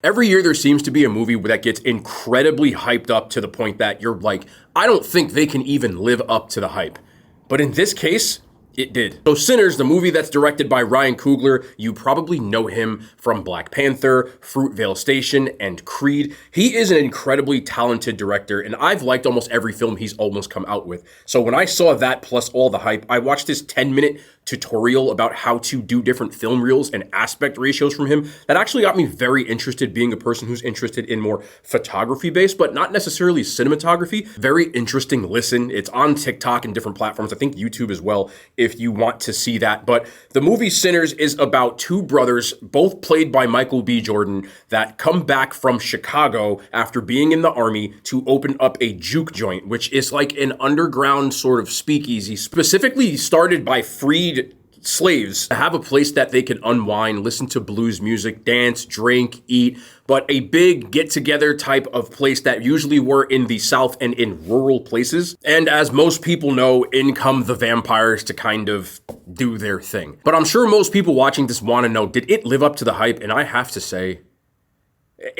Every year there seems to be a movie that gets incredibly hyped up to the point that you're like, I don't think they can even live up to the hype. But in this case, it did. So Sinners, the movie that's directed by Ryan Coogler, you probably know him from Black Panther, Fruitvale Station, and Creed. He is an incredibly talented director, and I've liked almost every film he's almost come out with. So when I saw that plus all the hype, I watched this 10-minute tutorial about how to do different film reels and aspect ratios from him. That actually got me very interested, being a person who's interested in more photography based, but not necessarily cinematography. Very interesting listen. It's on TikTok and different platforms. I think YouTube as well, if you want to see that. But the movie Sinners is about two brothers, both played by Michael B. Jordan, that come back from Chicago after being in the army to open up a juke joint, which is like an underground sort of speakeasy, specifically started by freed slaves to have a place that they can unwind, listen to blues music, dance, drink, eat, but a big get-together type of place that usually were in the South and in rural places. And as most people know, in come the vampires to kind of do their thing. But I'm sure most people watching this want to know, did it live up to the hype? And I have to say,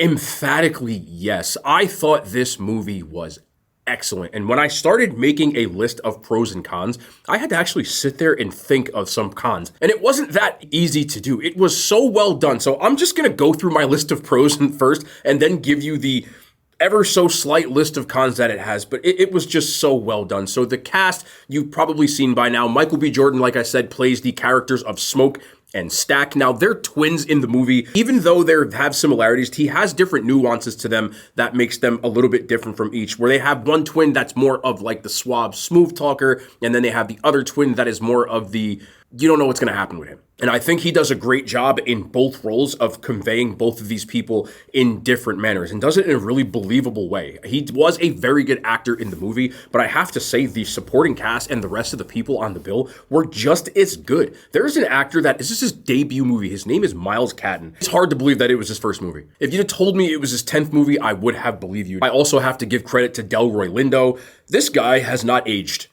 emphatically yes. I thought this movie was excellent. And when I started making a list of pros and cons, I had to actually sit there and think of some cons. And it wasn't that easy to do. It was so well done. So I'm just going to go through my list of pros first and then give you the ever so slight list of cons that it has, but it was just so well done. So the cast, you've probably seen by now. Michael B. Jordan, like I said, plays the characters of Smoke and Stack. Now, they're twins in the movie. Even though they have similarities, he has different nuances to them that makes them a little bit different from each, where they have one twin that's more of like the suave, smooth talker, and then they have the other twin that is more of the, you don't know what's going to happen with him. And I think he does a great job in both roles of conveying both of these people in different manners and does it in a really believable way. He was a very good actor in the movie, but I have to say the supporting cast and the rest of the people on the bill were just as good. There's an actor that, this is his debut movie. His name is Miles Catton. It's hard to believe that it was his first movie. If you'd have told me it was his 10th movie, I would have believed you. I also have to give credit to Delroy Lindo. This guy has not aged.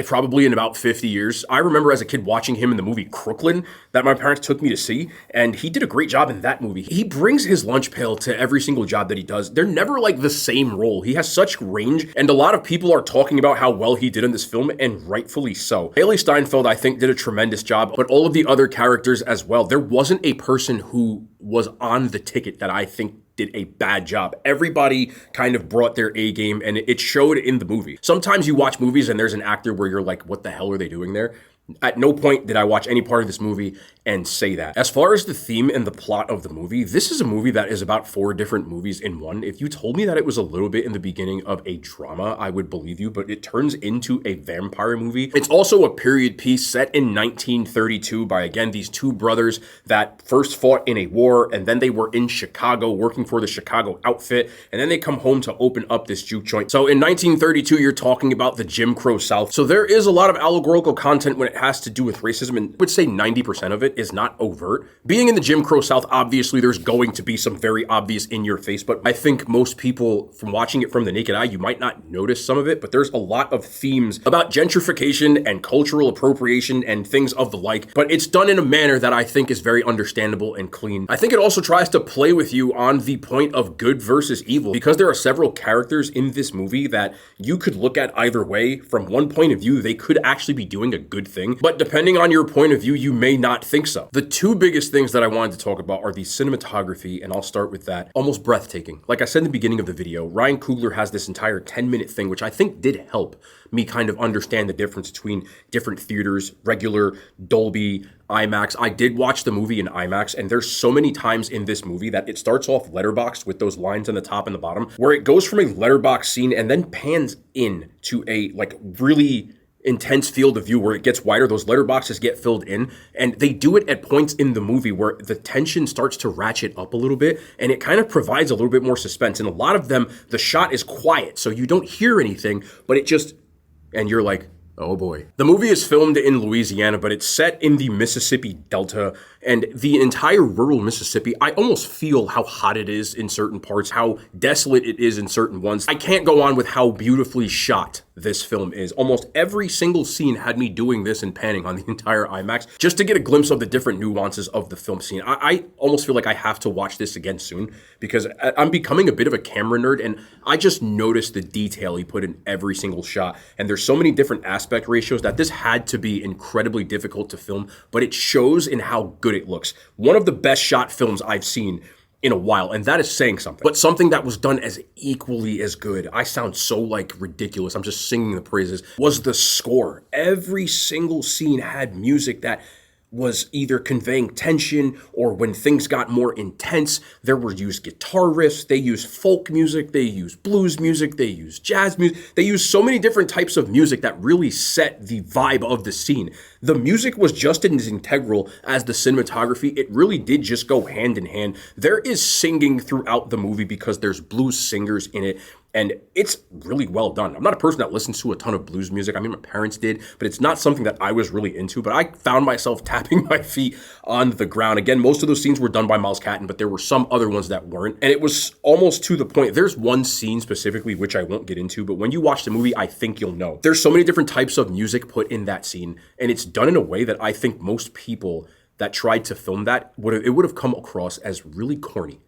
Probably in about 50 years. I remember as a kid watching him in the movie Crooklyn that my parents took me to see, and he did a great job in that movie. He brings his lunch pail to every single job that he does. They're never like the same role. He has such range, and a lot of people are talking about how well he did in this film, and rightfully so. Haley Steinfeld, I think, did a tremendous job, but all of the other characters as well. There wasn't a person who was on the ticket that I think did a bad job. Everybody kind of brought their A game, and it showed in the movie. Sometimes you watch movies and there's an actor where you're like, what the hell are they doing there? At no point did I watch any part of this movie and say that. As far as the theme and the plot of the movie, this is a movie that is about 4 different movies in one. If you told me that it was a little bit in the beginning of a drama, I would believe you, but it turns into a vampire movie. It's also a period piece set in 1932 by, again, these two brothers that first fought in a war, and then they were in Chicago working for the Chicago outfit, and then they come home to open up this juke joint. So in 1932, you're talking about the Jim Crow South. So there is a lot of allegorical content when it has to do with racism, and I would say 90% of it is not overt. Being in the Jim Crow South, obviously there's going to be some very obvious in your face, but I think most people from watching it from the naked eye, you might not notice some of it, but there's a lot of themes about gentrification and cultural appropriation and things of the like, but it's done in a manner that I think is very understandable and clean. I think it also tries to play with you on the point of good versus evil, because there are several characters in this movie that you could look at either way. From one point of view, they could actually be doing a good thing, but depending on your point of view, you may not think so. The two biggest things that I wanted to talk about are the cinematography, and I'll start with that. Almost breathtaking. Like I said in the beginning of the video, Ryan Coogler has this entire 10-minute thing, which I think did help me kind of understand the difference between different theaters, regular, Dolby, IMAX. I did watch the movie in IMAX, and there's so many times in this movie that it starts off letterboxed with those lines on the top and the bottom, where it goes from a letterbox scene and then pans in to a like really intense field of view where it gets wider, those letterboxes get filled in, and they do it at points in the movie where the tension starts to ratchet up a little bit, and it kind of provides a little bit more suspense. And a lot of them, the shot is quiet, so you don't hear anything, but it just, and you're like, Oh boy. The movie is filmed in Louisiana, but it's set in the Mississippi Delta, and the entire rural Mississippi, I almost feel how hot it is in certain parts, how desolate it is in certain ones. I can't go on with how beautifully shot this film is. Almost every single scene had me doing this and panning on the entire IMAX just to get a glimpse of the different nuances of the film scene. I almost feel like I have to watch this again soon because I'm becoming a bit of a camera nerd, and I just noticed the detail he put in every single shot. And there's so many different aspect ratios that this had to be incredibly difficult to film, but it shows in how good it looks. One of the best shot films I've seen in a while, and that is saying something. But something that was done as equally as good, I sound so like ridiculous, I'm just singing the praises, was the score. Every single scene had music that was either conveying tension, or when things got more intense, there were used guitar riffs, they used folk music, they used blues music, they used jazz music, they used so many different types of music that really set the vibe of the scene. The music was just as integral as the cinematography. It really did just go hand in hand. There is singing throughout the movie because there's blues singers in it, and it's really well done. I'm not a person that listens to a ton of blues music. I mean, my parents did, but it's not something that I was really into. But I found myself tapping my feet on the ground. Again, most of those scenes were done by Miles Catton, but there were some other ones that weren't. And it was almost to the point. There's one scene specifically, which I won't get into, but when you watch the movie, I think you'll know. There's so many different types of music put in that scene, and it's done in a way that I think most people that tried to film that would have come across as really corny.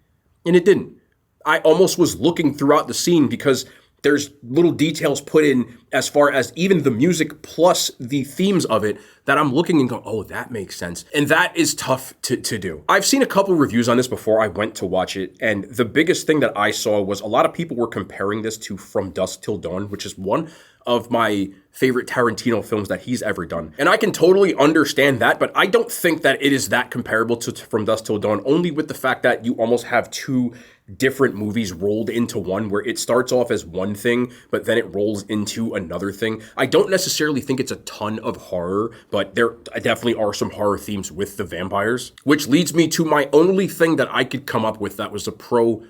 And it didn't. I almost was looking throughout the scene because there's little details put in as far as even the music plus the themes of it that I'm looking and going, oh, that makes sense. And that is tough to do. I've seen a couple reviews on this before I went to watch it, and the biggest thing that I saw was a lot of people were comparing this to From Dusk Till Dawn, which is one of my favorite Tarantino films that he's ever done. And I can totally understand that, but I don't think that it is that comparable to From Dusk Till Dawn, only with the fact that you almost have two different movies rolled into one, where it starts off as one thing, but then it rolls into another thing. I don't necessarily think it's a ton of horror, but there definitely are some horror themes with the vampires, which leads me to my only thing that I could come up with that was a pro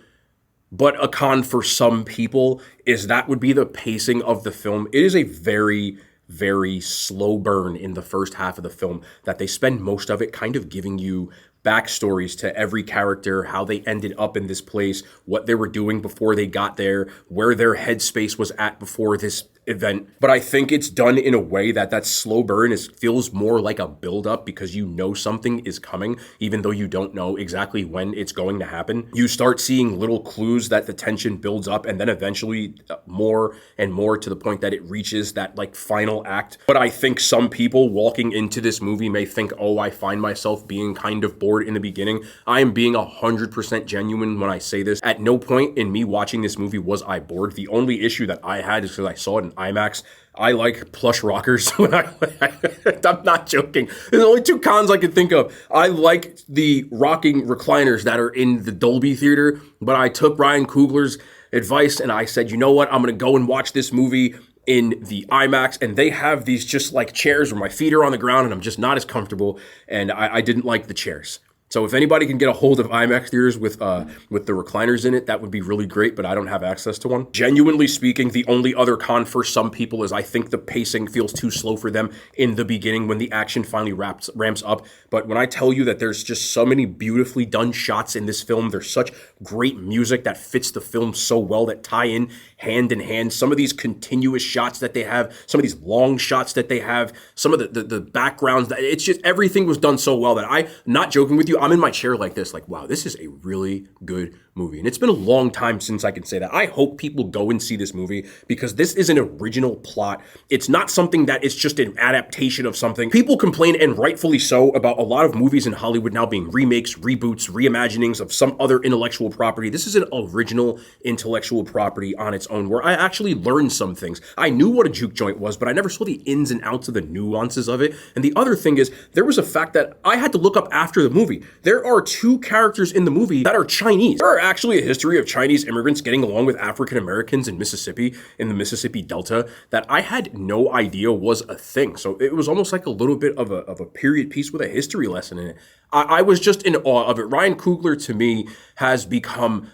but a con for some people, is that would be the pacing of the film. It is a very, very slow burn in the first half of the film that they spend most of it kind of giving you backstories to every character, how they ended up in this place, what they were doing before they got there, where their headspace was at before this event. But I think it's done in a way that slow burn feels more like a build-up, because you know something is coming, even though you don't know exactly when it's going to happen. You start seeing little clues that the tension builds up, and then eventually more and more to the point that it reaches that like final act. But I think some people walking into this movie may think, oh, I find myself being kind of bored in the beginning. I am being 100% genuine when I say this. At no point in me watching this movie was I bored. The only issue that I had is because I saw it in IMAX. I like plush rockers. I'm not joking. There's only two cons I can think of. I like the rocking recliners that are in the Dolby Theater, but I took Ryan Coogler's advice and I said, you know what? I'm going to go and watch this movie in the IMAX, and they have these just like chairs where my feet are on the ground and I'm just not as comfortable, and I didn't like the chairs. So if anybody can get a hold of IMAX theaters with the recliners in it, that would be really great, but I don't have access to one. Genuinely speaking, the only other con for some people is I think the pacing feels too slow for them in the beginning when the action finally ramps up. But when I tell you that there's just so many beautifully done shots in this film, there's such great music that fits the film so well, that tie in hand. Some of these continuous shots that they have, some of these long shots that they have, some of the backgrounds, it's just everything was done so well that I'm not joking with you, I'm in my chair like this, like, wow, this is a really good movie. And it's been a long time since I can say that. I hope people go and see this movie, because this is an original plot. It's not something that is just an adaptation of something. People complain, and rightfully so, about a lot of movies in Hollywood now being remakes, reboots, reimaginings of some other intellectual property. This is an original intellectual property on its own, where I actually learned some things. I knew what a juke joint was, but I never saw the ins and outs of the nuances of it. And the other thing is, there was a fact that I had to look up after the movie. There are two characters in the movie that are Chinese. There are actually a history of Chinese immigrants getting along with African Americans in Mississippi, in the Mississippi Delta, that I had no idea was a thing. So it was almost like a little bit of a period piece with a history lesson in it. I was just in awe of it. Ryan Coogler, to me, has become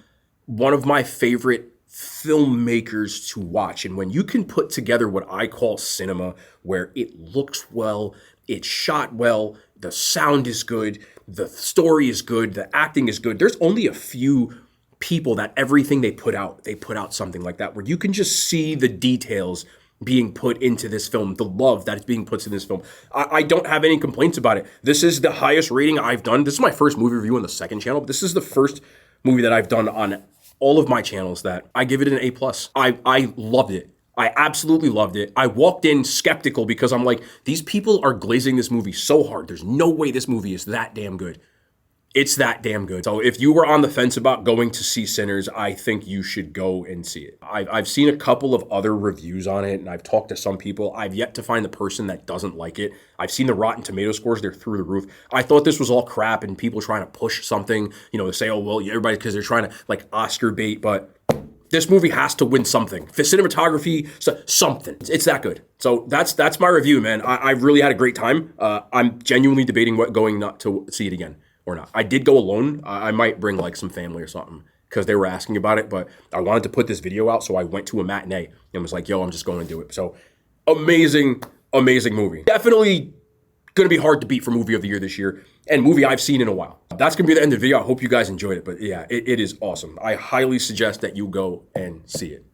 one of my favorite filmmakers to watch. And when you can put together what I call cinema, where it looks well, it's shot well, the sound is good, the story is good, the acting is good. There's only a few people that everything they put out something like that, where you can just see the details being put into this film, the love that is being put in this film. I don't have any complaints about it. This is the highest rating I've done. This is my first movie review on the second channel, but this is the first movie that I've done on all of my channels that I give it an A+. I loved it. I absolutely loved it. I walked in skeptical because I'm like, these people are glazing this movie so hard. There's no way this movie is that damn good. It's that damn good. So if you were on the fence about going to see Sinners, I think you should go and see it. I've seen a couple of other reviews on it, and I've talked to some people. I've yet to find the person that doesn't like it. I've seen the Rotten Tomato scores. They're through the roof. I thought this was all crap and people trying to push something, to say, oh, well, everybody, because they're trying to like Oscar bait, but this movie has to win something. For cinematography, something. It's that good. So that's my review, man. I really had a great time. I'm genuinely debating going not to see it again or not. I did go alone. I might bring like some family or something because they were asking about it, but I wanted to put this video out, so I went to a matinee and was like, yo, I'm just going to do it. So amazing, amazing movie. Definitely going to be hard to beat for movie of the year this year, and movie I've seen in a while. That's going to be the end of the video. I hope you guys enjoyed it, but yeah, it is awesome. I highly suggest that you go and see it.